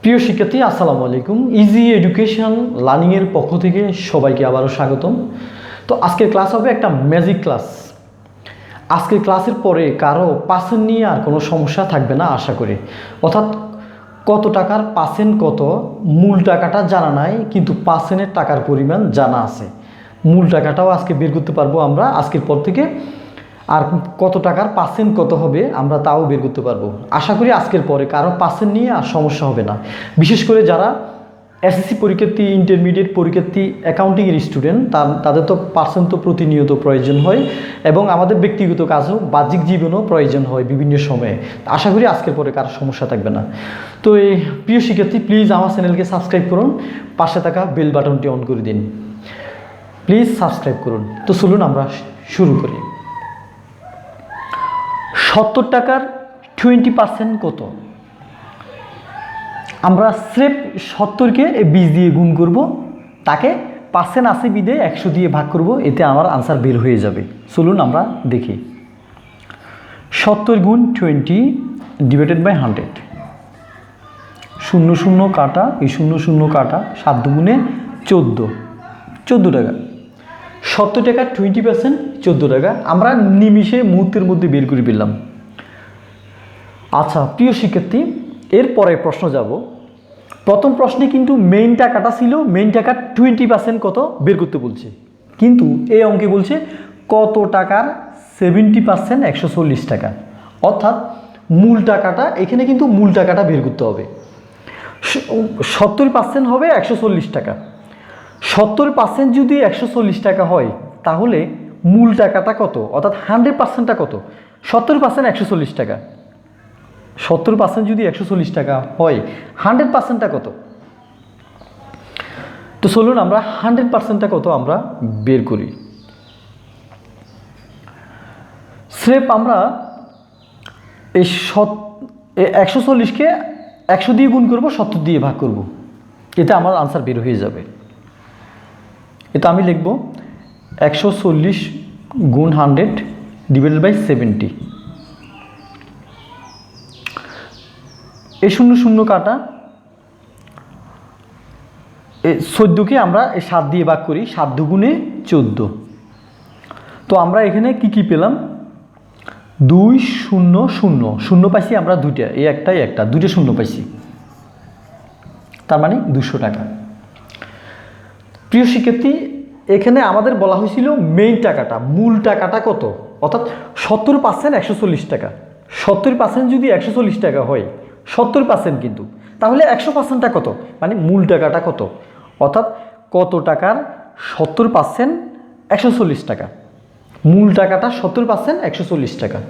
প্রিয় শিক্ষার্থী আসসালামু আলাইকুম। ইজি এডুকেশন লার্নিংয়ের পক্ষ থেকে সবাইকে আবারও স্বাগতম। তো আজকের ক্লাস হবে একটা ম্যাজিক ক্লাস। আজকের ক্লাসের পরে কারো পার্সেন্ট নিয়ে আর কোনো সমস্যা থাকবে না আশা করি। অর্থাৎ কত টাকার পার্সেন্ট কত, মূল টাকাটা জানা নাই কিন্তু পার্সেন্টের টাকার পরিমাণ জানা আছে। মূল টাকাটাও আজকে বের করতে পারবো আমরা আজকের পর থেকে, আর কত টাকার পার্সেন্ট কত হবে আমরা তাও বের করতে পারবো। আশা করি আজকের পরে কারো পার্সেন্ট নিয়ে আর সমস্যা হবে না। বিশেষ করে যারা এসএসসি পরীক্ষার্থী, ইন্টারমিডিয়েট পরীক্ষার্থী, অ্যাকাউন্টিংয়ের স্টুডেন্ট, তাদের তো পার্সেন্ট তো প্রতিনিয়ত প্রয়োজন হয় এবং আমাদের ব্যক্তিগত কাজও বাহ্যিক জীবনেও প্রয়োজন হয় বিভিন্ন সময়ে। আশা করি আজকের পরে কারো সমস্যা থাকবে না। তো এই প্রিয় শিক্ষার্থী, প্লিজ আমার চ্যানেলকে সাবস্ক্রাইব করুন, পাশে থাকা বেল বাটনটি অন করে দিন। প্লিজ সাবস্ক্রাইব করুন। তো চলুন আমরা শুরু করি। 70 টাকার 20% কত? আমরা স্রেফ 70কে 20 দিয়ে গুণ করব, তাকে পার্সেন্ট আছে বিদে 100 দিয়ে ভাগ করব, এতে আমার আনসার বের হয়ে যাবে। চলুন আমরা দেখি। 70 গুণ 20 ডিভাইডেড বাই 100, 0 0 কাটা, এই 0 0 কাটা, 7 দুগুণে 14 টাকা। 70 টাকার 20% 14 টাকা। আমরা নিমিষে মুহূর্তের মধ্যে বের করে ফেললাম। আচ্ছা প্রিয় শিক্ষার্থী, এরপরে প্রশ্ন যাব। প্রথম প্রশ্নে কিন্তু মেইন টাকাটা ছিল, মেইন টাকার 20% কত বের করতে বলছে, কিন্তু এই অঙ্কে বলছে কত টাকার 70% 140 টাকা। অর্থাৎ মূল টাকাটা, এখানে কিন্তু মূল টাকাটা বের করতে হবে। 70% হবে 140 টাকা। 70% যদি 140 টাকা হয় তাহলে মূল টাকাটা কত, অর্থাৎ 100%টা কত? 70% 140 টাকা। 70% যদি 140 টাকা হয়, 100%টা কত? তো চলুন আমরা 100%টা কত আমরা বের করি। স্রেফ আমরা এই 140কে 100 দিয়ে গুণ করব, 70 দিয়ে ভাগ করব, এতে আমার আনসার বের হয়ে যাবে। এটা আমি লিখব 140 গুণ 100 ডিভাইডেড বাই 70। এই 0 0 কাটা, 14কে আমরা 7 দিয়ে ভাগ করি, 7 দুগুণে 14। তো আমরা এখানে কি পেলাম? 2 0 0 0 পাইছি আমরা দুইটা, এই একটাই একটা, দুইটা শূন্য পাইছি, তার মানে 200 টাকা। প্রিয় শিক্ষার্থী, এখানে আমাদের বলা হয়েছিল মেইন টাকাটা, মূল টাকাটা কত, অর্থাৎ 70% 140 টাকা। 70% যদি 140 টাকা হয়, 70% কিন্তু, তাহলে 100%টা কত, মানে মূল টাকাটা কত, অর্থাৎ কত টাকার 70% 140 টাকা। মূল টাকাটা 70% 140 টাকা।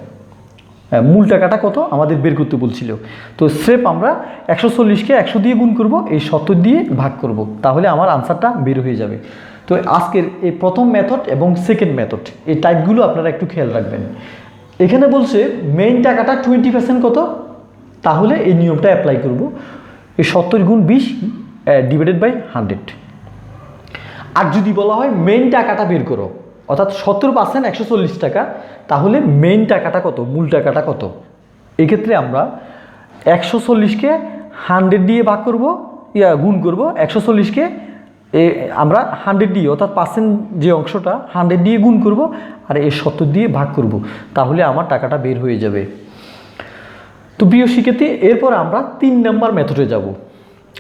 মূল টাকাটা কত আমাদের বের করতে বলছিল। তো স্রেফ আমরা 140কে 100 দিয়ে গুণ করব, এই 70 দিয়ে ভাগ করব, তাহলে আমার আনসারটা বের হয়ে যাবে। তো আজকের এই প্রথম মেথড এবং সেকেন্ড মেথড, এই টাইপগুলো আপনারা একটু খেয়াল রাখবেন। এখানে বলছে মেইন টাকাটা 20% কত, তাহলে এই নিয়মটা অ্যাপ্লাই করব, এই 70 গুণ 20 ডিভাইডেড বাই 100। আর যদি বলা হয় মেইন টাকাটা বের করো, অর্থাৎ 70% 140 টাকা, তাহলে মেইন টাকাটা কত, মূল টাকাটা কত? এক্ষেত্রে আমরা 140কে 100 দিয়ে ভাগ করব, গুণ করব, 140কে আমরা 100 দিয়ে, অর্থাৎ পার্সেন্ট যে অংশটা 100 দিয়ে গুণ করব, আর এই 70 দিয়ে ভাগ করব, তাহলে আমার টাকাটা বের হয়ে যাবে। তো প্রিয় শিক্ষার্থী, এরপর আমরা 3 নম্বর মেথডে যাব।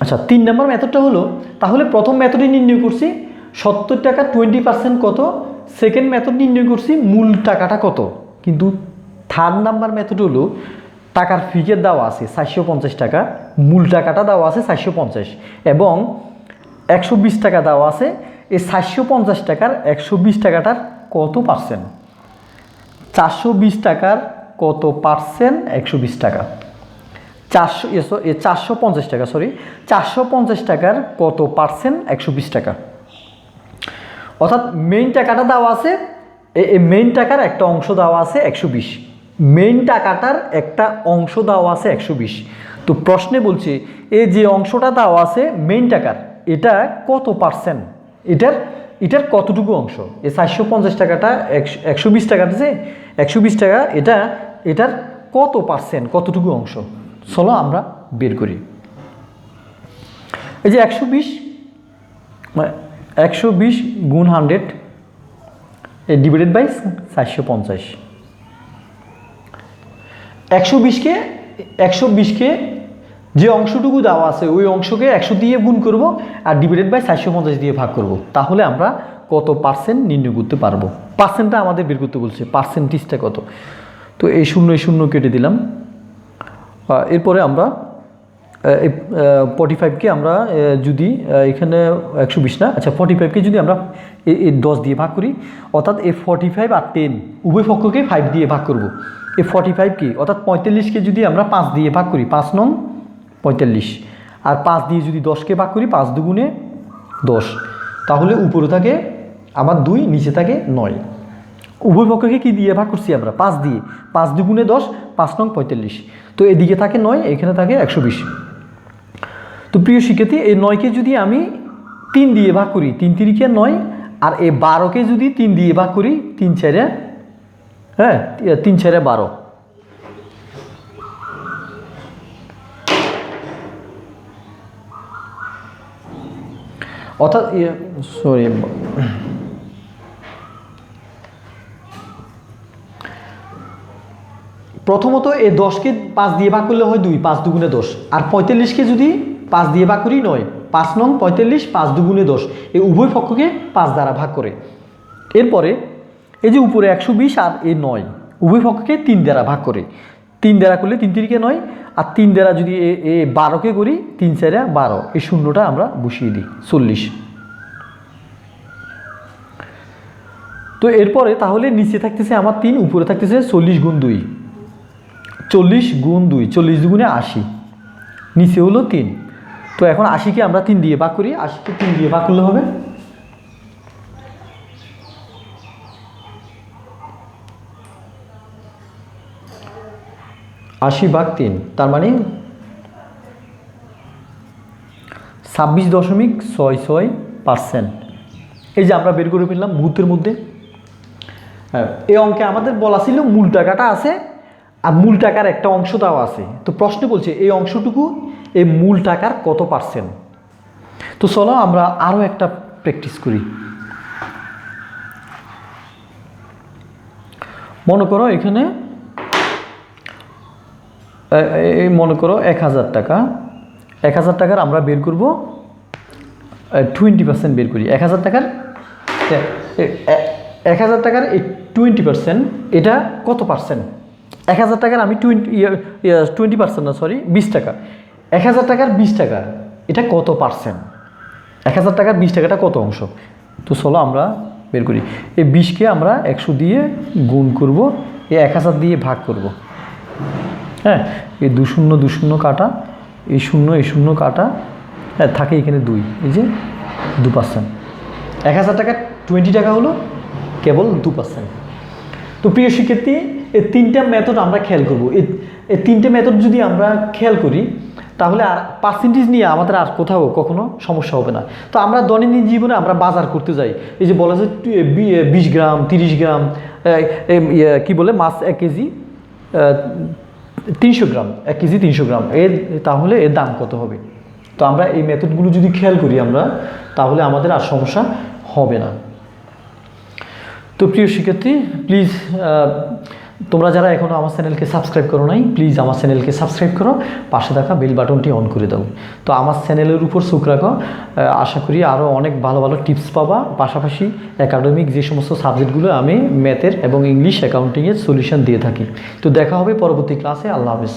আচ্ছা, 3 নম্বর মেথডটা হলো, তাহলে প্রথম মেথডে নির্ণয় করছি 70 টাকা 20% কত, সেকেন্ড মেথড নির্ণয় করছি মূল টাকাটা কত, কিন্তু থার্ড নাম্বার মেথড হলো টাকার ফিগার দেওয়া আছে 450 টাকা, মূল টাকাটা দেওয়া আছে 450 এবং 120 টাকা দেওয়া আছে। এই 450 টাকার 120 টাকাটার কত পার্সেন্ট? 420 টাকার কত পার্সেন্ট 120 টাকা? 450 টাকা, সরি, 450 টাকার কত পার্সেন্ট 120 টাকা? অর্থাৎ মেইন টাকাটা দেওয়া আছে, এই মেইন টাকার একটা অংশ দেওয়া আছে 120, মেইন টাকাটার একটা অংশ দেওয়া আছে 120। তো প্রশ্নে বলছে এই যে অংশটা দেওয়া আছে মেইন টাকার, এটা কত পার্সেন্ট, এটার কতটুকু অংশ? এই 450 টাকাটা 120 টাকা দিয়েছে, 120 টাকা, এটার কত পার্সেন্ট, কতটুকু অংশ? চলো আমরা বের করি। এই যে 120 120 গুণ 100 ডিভাইডেড বাই 450। 120কে যে অংশটুকু দেওয়া আছে ওই অংশকে 100 দিয়ে গুণ করব আর ডিভাইডেড বাই 450 দিয়ে ভাগ করব, তাহলে আমরা কত পার্সেন্ট নির্ণয় করতে পারবো। পার্সেন্টটা আমাদের বের করতে বলছে, পার্সেন্টেজটা কত। তো এই শূন্য কেটে দিলাম। এরপরে আমরা 45কে আমরা যদি এখানে 120 না, আচ্ছা 45কে যদি আমরা 10 দিয়ে ভাগ করি, অর্থাৎ এই 45 আর 10 উভয় পক্ষকে 5 দিয়ে ভাগ করব। এই 45কে অর্থাৎ 45কে যদি আমরা 5 দিয়ে ভাগ করি, 5 নং 45, আর 5 দিয়ে যদি 10কে ভাগ করি, 5 দুগুণে 10, তাহলে উপরে থাকে আমার 2, নিচে থাকে 9। উভয় পক্ষকে কি দিয়ে ভাগ করছি আমরা? 5 দিয়ে। 5 দুগুণে 10, 5 নং 45। তো এদিকে থাকে 9, এখানে থাকে 120। তো প্রিয় শিক্ষার্থী, এই 9কে যদি আমি 3 দিয়ে ভাগ করি, 3 তিরিকে 9, আর এই 12কে যদি 3 দিয়ে ভাগ করি, 3 4 হ্যাঁ 3 4 12। অর্থাৎ সরি প্রথমত এই 10কে 5 দিয়ে ভাগ করলে হয় 2, 5 দুগুণে 10, আর 45কে যদি 5 দিয়ে ভাগ করি 9, 5 নং 45, 5 দুগুণে 10, এই উভয় পক্ষকে 5 দ্বারা ভাগ করে। এরপরে এই যে উপরে 120 আর এই 9 উভয় পক্ষকে 3 দ্বারা ভাগ করে। 3 দ্বারা করলে 3 তিরিকে 9, আর 3 দ্বারা যদি এই 12কে করি, 3 4 12, এই শূন্যটা আমরা বসিয়ে দিই 40। তো এরপরে তাহলে নিচে থাকতেছে আমার 3, উপরে থাকতেছে 40 গুণ 2, 40 গুণ 2, 40 দুগুণে 80, নিচে হলো 3। তো এখন 80কে আমরা 3 দিয়ে ভাগ করি, 80কে 3 দিয়ে ভাগ করলে হবে 80/3, তার মানে 26.66%। এই যে আমরা বের করে ফেললাম মুহূর্তের মধ্যে। হ্যাঁ, এই অঙ্কে আমাদের বলা ছিল মূল টাকাটা আছে আর মূল টাকার একটা অংশ দেওয়া আছে। তো প্রশ্নে বলছে এই অংশটুকু এই মূল টাকার কত পার্সেন্ট। তো চলো আমরা আরও একটা প্র্যাকটিস করি। মনে করো এখানে মনে করো 1000 টাকা, 1000 টাকার আমরা বের করব 20% বের করি। 1000 টাকার 20%, এটা কত পার্সেন্ট? 1000 টাকার আমি 20% না, সরি 20 টাকা। 1000 টাকার 20 টাকা, এটা কত পার্সেন্ট? 1000 টাকার 20 টাকাটা কত অংশ? তো চলো আমরা বের করি। এই 20কে আমরা 100 দিয়ে গুণ করব, এই 1000 দিয়ে ভাগ করব। হ্যাঁ, এই 2 শূন্য 2 শূন্য কাটা, এই শূন্য কাটা, হ্যাঁ থাকে এখানে 2, এই যে 2%। 1000 টাকা 20 টাকা হলো কেবল 2%। তো প্রিয় শিক্ষার্থী, এই 3টা মেথড আমরা খেয়াল করব। এই 3টে মেথড যদি আমরা খেয়াল করি, তাহলে আর পার্সেন্টেজ নিয়ে আমাদের আর কোথাও কখনো সমস্যা হবে না। তো আমরা দৈনন্দিন জীবনে আমরা বাজার করতে যাই, এই যে বলা যায় 20 গ্রাম 30 গ্রাম, কি বলে মাছ 1 কেজি 300 গ্রাম, 1 কেজি 300 গ্রাম, তাহলে এর দাম কত হবে? তো আমরা এই মেথডগুলো যদি খেয়াল করি আমরা, তাহলে আমাদের আর সমস্যা হবে না। তো প্রিয় শিক্ষার্থী, প্লিজ তোমরা যারা এখনও আমার চ্যানেলকে সাবস্ক্রাইব করো নাই, প্লিজ আমার চ্যানেলকে সাবস্ক্রাইব করো, পাশে থাকা বেল বাটনটি অন করে দাও। তো আমার চ্যানেলের উপর চোখ রাখো, আশা করি আরও অনেক ভালো ভালো টিপস পাবা। পাশাপাশি একাডেমিক যে সমস্ত সাবজেক্টগুলো আমি ম্যাথের এবং ইংলিশ অ্যাকাউন্টিংয়ের সলিউশন দিয়ে থাকি। তো দেখা হবে পরবর্তী ক্লাসে। আল্লাহ হাফেজ।